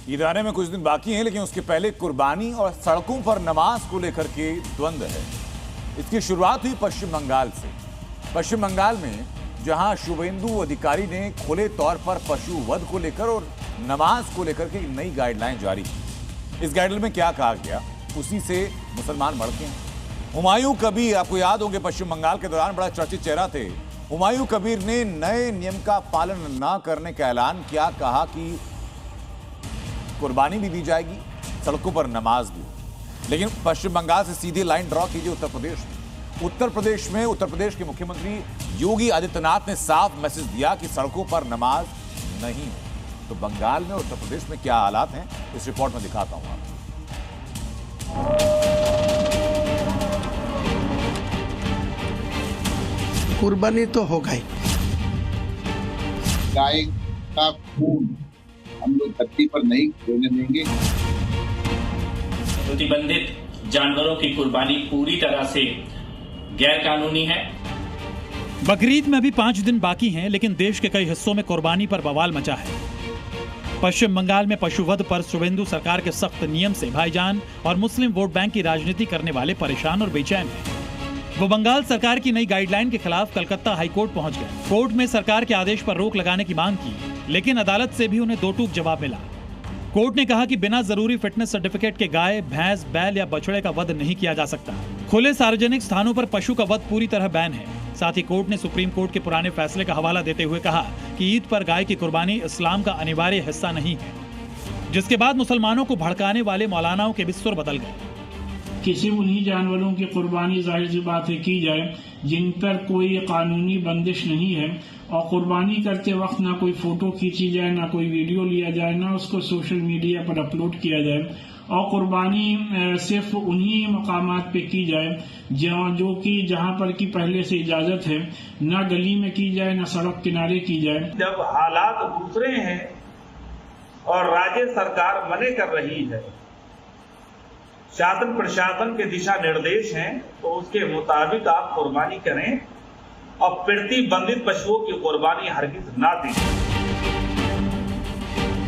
ईद आने में कुछ दिन बाकी हैं, लेकिन उसके पहले कुर्बानी और सड़कों पर नमाज को लेकर के द्वंद्व है। इसकी शुरुआत हुई पश्चिम बंगाल से। पश्चिम बंगाल में जहां शुभेंदु अधिकारी ने खुले तौर पर पशु वध को लेकर और नमाज को लेकर के नई गाइडलाइन जारी की। इस गाइडलाइन में क्या कहा गया, उसी से मुसलमान भड़के हैं। हुमायूं कबीर, आपको याद होंगे, पश्चिम बंगाल के दौरान बड़ा चर्चित चेहरा थे। हुमायूं कबीर ने नए नियम का पालन न करने का ऐलान किया, कहा कि कुर्बानी भी दी जाएगी, सड़कों पर नमाज भी। लेकिन पश्चिम बंगाल से सीधी लाइन ड्रॉ कीजिए उत्तर प्रदेश में। उत्तर प्रदेश के मुख्यमंत्री योगी आदित्यनाथ ने साफ मैसेज दिया कि सड़कों पर नमाज नहीं है। तो बंगाल में, उत्तर प्रदेश में क्या हालात हैं, इस रिपोर्ट में दिखाता हूं आपको। कुर्बानी तो होगा ही। गाय का खून हम लोग धरती पर नहीं होने देंगे। प्रतिबंधित जानवरों की कुर्बानी पूरी तरह से गैर कानूनी है। बकरीद में अभी 5 दिन बाकी हैं, लेकिन देश के कई हिस्सों में कुर्बानी पर बवाल मचा है। पश्चिम बंगाल में पशुवध पर शुभेंदु सरकार के सख्त नियम से भाईजान और मुस्लिम वोट बैंक की राजनीति करने वाले परेशान और बेचैन हैं। वो बंगाल सरकार की नई गाइडलाइन के खिलाफ कलकत्ता हाईकोर्ट पहुंच गए। कोर्ट में सरकार के आदेश पर रोक लगाने की मांग की, लेकिन अदालत से भी उन्हें दो टूक जवाब मिला। कोर्ट ने कहा कि बिना जरूरी फिटनेस सर्टिफिकेट के गाय, भैंस, बैल या बछड़े का वध नहीं किया जा सकता। खुले सार्वजनिक स्थानों पर पशु का वध पूरी तरह बैन है। साथ ही कोर्ट ने सुप्रीम कोर्ट के पुराने फैसले का हवाला देते हुए कहा कि ईद पर गाय की कुर्बानी इस्लाम का अनिवार्य हिस्सा नहीं है, जिसके बाद मुसलमानों को भड़काने वाले मौलानाओं के भी सुर बदल गए। किसी उन्हीं जानवरों की कुर्बानी जाहिर सी बात है की जाए जिन पर कोई कानूनी बंदिश नहीं है, और कुर्बानी करते वक्त ना कोई फोटो खींची जाए, ना कोई वीडियो लिया जाए, ना उसको सोशल मीडिया पर अपलोड किया जाए, और कुर्बानी सिर्फ उन्हीं मकामात पे की जाए जहां पर की पहले से इजाजत है, ना गली में की जाए, ना सड़क किनारे की जाए। जब हालात दूसरे हैं और राज्य सरकार मने कर रही है, शासन प्रशासन के दिशा निर्देश हैं, तो उसके मुताबिक आप कुर्बानी करें और प्रतिबंधित पशुओं की कुर्बानी हरगिज ना दें।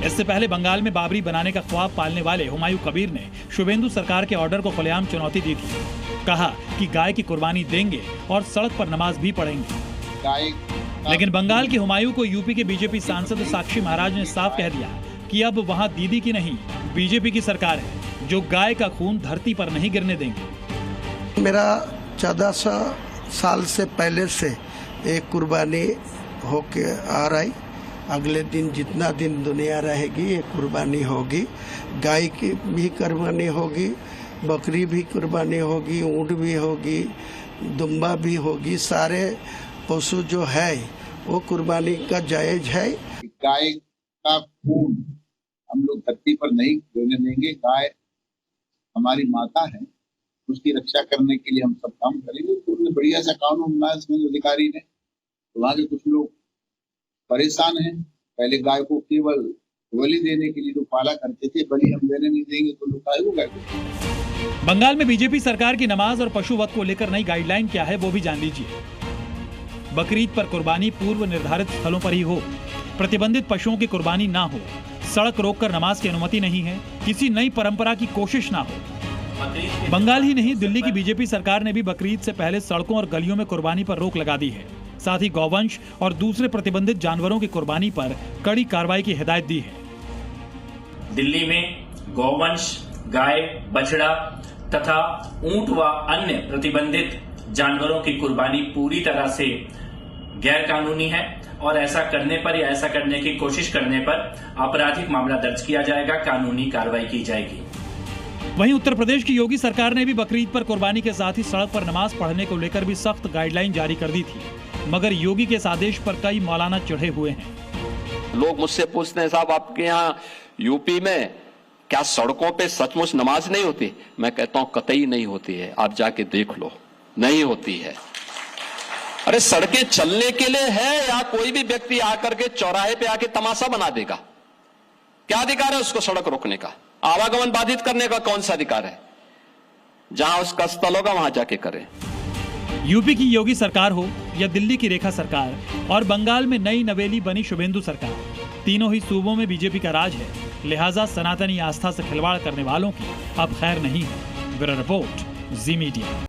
इससे पहले बंगाल में बाबरी बनाने का ख्वाब पालने वाले हुमायूं कबीर ने शुभेंदु सरकार के ऑर्डर को खुलेआम चुनौती दी थी। कहा कि गाय की कुर्बानी देंगे और सड़क पर नमाज भी पढ़ेंगे। लेकिन बंगाल के हुमायूं को यूपी के बीजेपी सांसद साक्षी महाराज ने साफ कह दिया कि अब वहां दीदी की नहीं, बीजेपी की सरकार है, जो गाय का खून धरती पर नहीं गिरने देंगे। मेरा 1400 साल से पहले से एक कुर्बानी होके आ रही। अगले दिन जितना दिन दुनिया रहेगी ये कुर्बानी होगी। गाय की भी कुर्बानी होगी, बकरी भी कुर्बानी होगी, ऊँट भी होगी, दुम्बा भी होगी। सारे पशु जो है वो कुर्बानी का जायज है। गाय का खून हम लोग धरती पर नहीं होने देंगे। गाय हमारी माता है, उसकी रक्षा करने के लिए हम सब काम करेंगे। तो बढ़िया सा कानून बनाया इसमें अधिकारी ने। तो वहाँ के कुछ लोग परेशान हैं। पहले गाय को केवल बलि देने के लिए लोग पाला करते थे, बलि हम देने नहीं देंगे तो लोग गाय को करते। बंगाल में बीजेपी सरकार की नमाज और पशु वध को लेकर नई गाइडलाइन क्या है वो भी जान लीजिए। बकरीद पर कुर्बानी पूर्व निर्धारित स्थलों पर ही हो, प्रतिबंधित पशुओं की कुर्बानी ना हो, सड़क रोककर नमाज की अनुमति नहीं है, किसी नई परंपरा की कोशिश ना हो। बंगाल ही नहीं, दिल्ली की बीजेपी सरकार ने भी बकरीद से पहले सड़कों और गलियों में कुर्बानी पर रोक लगा दी है। साथ ही गौवंश और दूसरे प्रतिबंधित जानवरों की कुर्बानी पर कड़ी कार्रवाई की हिदायत दी है। दिल्ली में गौवंश, गाय, बछड़ा तथा ऊंट व अन्य प्रतिबंधित जानवरों की कुर्बानी पूरी तरह से गैर कानूनी है, और ऐसा करने पर या ऐसा करने की कोशिश करने पर आपराधिक मामला दर्ज किया जाएगा, कानूनी कार्रवाई की जाएगी। वहीं उत्तर प्रदेश की योगी सरकार ने भी बकरीद पर कुर्बानी के साथ ही सड़क पर नमाज पढ़ने को लेकर भी सख्त गाइडलाइन जारी कर दी थी, मगर योगी के इस आदेश पर कई मौलाना चिढ़े हुए हैं। लोग मुझसे पूछते हैं, साहब आपके यहाँ यूपी में क्या सड़कों पे सचमुच नमाज नहीं होती? मैं कहता हूँ कतई नहीं होती है, आप जाके देख लो, नहीं होती है। अरे सड़कें चलने के लिए है या कोई भी व्यक्ति आकर के चौराहे पे आके तमाशा बना देगा? क्या अधिकार है उसको सड़क रोकने का? आवागमन बाधित करने का कौन सा अधिकार है? जहां उसका स्थल होगा वहां जाके करें। यूपी की योगी सरकार हो या दिल्ली की रेखा सरकार और बंगाल में नई नवेली बनी शुभेंदु सरकार, तीनों ही सूबों में बीजेपी का राज है। लिहाजा सनातनी आस्था से खिलवाड़ करने वालों की अब खैर नहीं है। ब्यूरो रिपोर्ट, जी मीडिया।